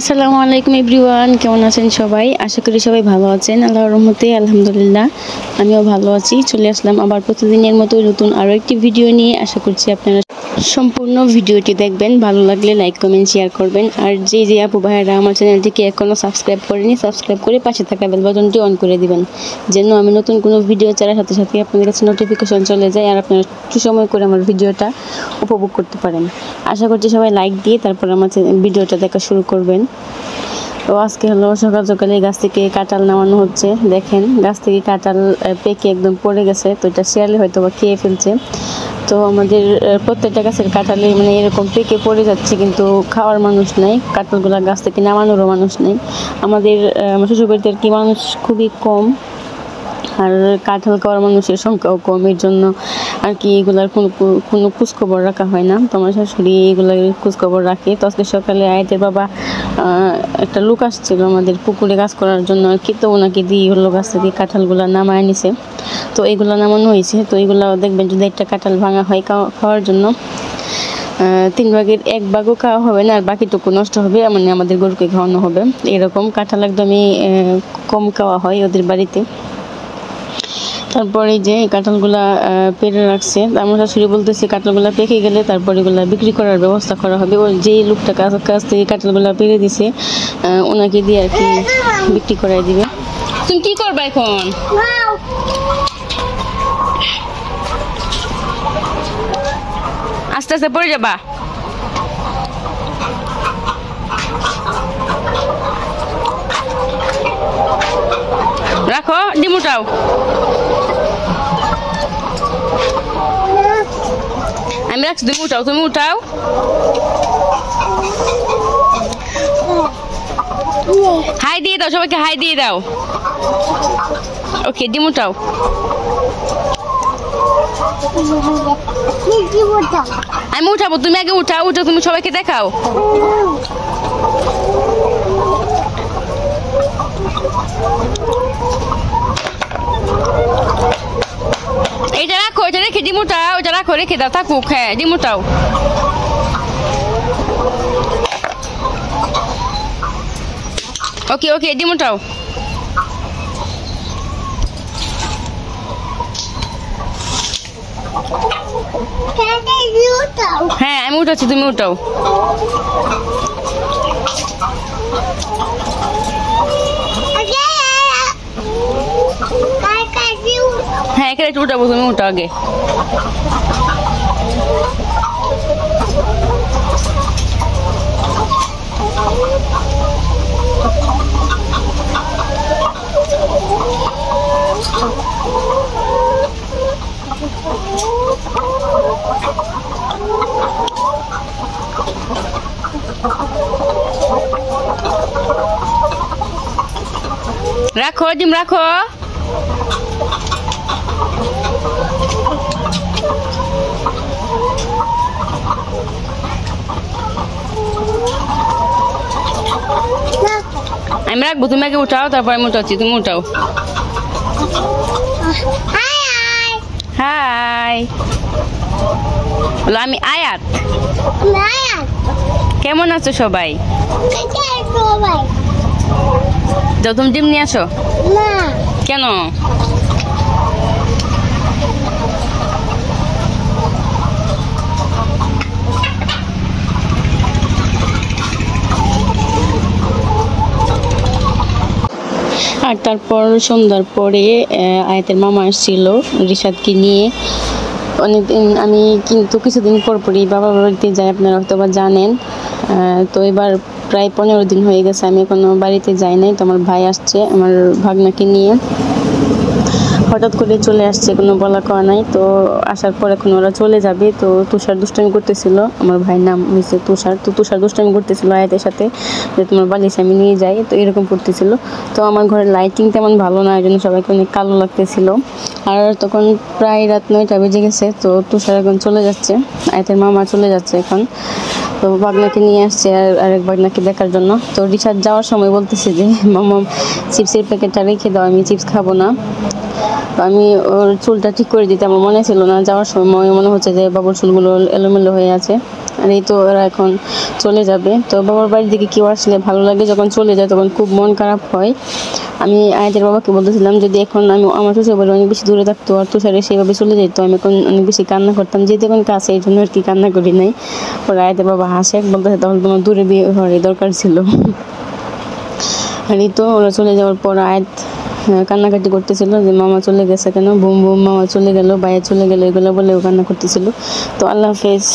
আসসালামু আলাইকুম এভরিওয়ান, কেমন আছেন সবাই? আশা করি সবাই ভালো আছেন। আল্লাহর রহমতে আলহামদুলিল্লাহ আমিও ভালো আছি। চলে আসলাম আবার প্রতিদিনের মতো নতুন আরও একটি ভিডিও নিয়ে। আশা করছি আপনারা সম্পূর্ণ ভিডিওটি দেখবেন। ভালো লাগলে লাইক কমেন্ট শেয়ার করবেন। আর যে আপু ভাইয়েরা আমার চ্যানেলটিকে এখনও সাবস্ক্রাইব করেনি, সাবস্ক্রাইব করে পাশে থাকা বেল বাটনটি অন করে দিবেন, যেন আমি নতুন কোনো ভিডিও ছাড়ার সাথে সাথে আপনাদের কাছে নোটিফিকেশন চলে যায় আর আপনারা একটু সময় করে আমার ভিডিওটা উপভোগ করতে পারেন। আশা করছি সবাই লাইক দিয়ে তারপর আমার ভিডিওটা দেখা শুরু করবেন। তো আজকে হলো সকাল সকালে গাছ থেকে কাঁঠাল নামানো হচ্ছে। দেখেন গাছ থেকে কাঁঠাল পেকে একদম পড়ে গেছে, তো এটা শেয়ালে হয়তো বা খেয়ে ফেলছে। তো আমাদের প্রত্যেকটা গাছের কাঁঠালে মানে এরকম পেকে পড়ে যাচ্ছে, কিন্তু খাওয়ার মানুষ নেই, কাঁঠালগুলো গাছ থেকে নামানোরও মানুষ নেই। আমাদের শ্বশুরবাড়িতে আর কি মানুষ খুবই কম, আর কাঁঠাল খাওয়ার মানুষের সংখ্যাও কম, এর জন্য আর কি এগুলার কোনো খোঁজখবর রাখা হয় না। তো আমার শাশুড়ি এগুলার খোঁজখবর রাখে। তো আজকে সকালে আয়াতের বাবা একটা লোক আসছিল আমাদের পুকুরে কাজ করার জন্য আর কি, তো ওনাকে দিয়ে হলো গাছ থেকে কাঁঠালগুলো নামায় নিছে। তো এগুলো নামানো হয়েছে। তো এগুলো দেখবেন যদি একটা কাঁঠাল ভাঙা হয় খাওয়ার জন্য 3 ভাগের 1 ভাগও খাওয়া হবে না, আর বাকিটুকু নষ্ট হবে, মানে আমাদের গরুকে খাওয়ানো হবে। এরকম কাঁঠাল একদমই কম খাওয়া হয় ওদের বাড়িতে। তারপরে যে কাঁঠালগুলা পেরে রাখছে, আমার শাশুড়ি বলতেছে কাঁঠালগুলা পেকে গেলে তারপরে এগুলা বিক্রি করার ব্যবস্থা করা হবে। ওই যেই লোকটা কাছ থেকে কাঁঠালগুলা পেরে দিছে ওনাকে দিয়ে আর কি বিক্রি করাই দিবে। তুমি কি করবা এখন? আস্তে আস্তে পড়ে যাবা। রাখো, ডিম উঠাও। আমি রাখছি, তুমি উঠাও, তুমি উঠাও। হাই দিয়ে দাও, সবাইকে হাই দিয়ে দাও। ওকে, ডিম উঠাও। আমি উঠাবো, তুমি আগে উঠাও। উঠো, তুমি সবাইকে দেখাও। এটা রাখো, এটা রেখে ডিম উঠাও। এটা রাখো, রেখে দাও, থাকুক। হ্যাঁ, ডিম উঠাও। ওকে ওকে, ডিম উঠাও। হ্যাঁ, আমি উঠাচ্ছি, তুমি উঠাও। হ্যাঁ, এখানে একটু উঠাবো, তুমি উঠাও আগে। রাখো, ডিম রাখো। আমি রাখবো, তুমি আগে উঠাও, তারপর আমি উঠাচ্ছি, তুমি উঠাও। হাই, বলো আমি আয়াত। কেমন আছো সবাই? যাও, তুমি ডিম নিয়ে আসো। কেন? আর তারপর সন্ধ্যার পরে আয়াতের মামা আসছিল রিশাদকে নিয়ে। অনেকদিন আমি কিন্তু কিছুদিন পরই বাবার বাড়িতে যাই, আপনারা হয়তো বা জানেন। তো এবার প্রায় 15 দিন হয়ে গেছে আমি এখনো বাড়িতে যাই নাই। তো আমার ভাই আসছে আমার ভাগনাকে নিয়ে, হঠাৎ করে চলে আসছে, কোনো বলা কওয়া নাই। তো আসার পর এখন ওরা চলে যাবে। তো তুষার দুষ্টামি করতেছিল, আমার ভাইয়ের নাম হয়েছে তুষার। তো তুষার দুষ্টামি করতেছিল আয়াতের সাথে যে তোমার বালিশ আমি নিয়ে যাই, তো এরকম করতেছিল। তো আমার ঘরের লাইটিং তেমন ভালো না, এই জন্য সবাইকে অনেক কালো লাগতেছিল। আর তখন প্রায় রাত 9টা বেজে গেছে। তো তুষার এখন চলে যাচ্ছে, আয়াতের মামা চলে যাচ্ছে এখন। তো বাগনাকে নিয়ে আসছে আর আরেক বাগনাকে দেখার জন্য। তো রিশাদ যাওয়ার সময় বলতেছে যে মামা চিপসের প্যাকেটটা রেখে দাও, আমি চিপস খাবো না। তো আমি ওর চুলটা ঠিক করে দিতে আমার মনে ছিল না, যাওয়ার সময় মনে হচ্ছে যে বাবুর চুলগুলো এলোমেলো হয়ে আছে। আর এই তো ওরা এখন চলে যাবে। তো বাবার বাড়ির দিকে কেউ আসলে ভালো লাগে, যখন চলে যায় তখন খুব মন খারাপ হয়। আমি আয়াতের বাবাকে বলতেছিলাম যদি এখন আমি আমার শ্বশুর বাড়ি অনেক বেশি দূরে থাকতো আর তুষারে সেইভাবে চলে যেত, আমি এখন অনেক বেশি কান্না করতাম, যেহেতু এখন কাছে এই জন্য আর কি কান্না করি নাই। ওরা আয়াতের বাবা হাসে, বলতেছে তখন তোমার দূরে বিয়ে হওয়ার দরকার ছিল। আর এই তো ওরা চলে যাওয়ার পর আয়াত কান্নাকাটি করতেছিল যে মামা চলে গেছে কেন, বুম বুম মামা চলে গেল, বাইরে চলে গেল, এগুলো বলে ও কান্না করতেছিল। তো আল্লাহ হাফেজ।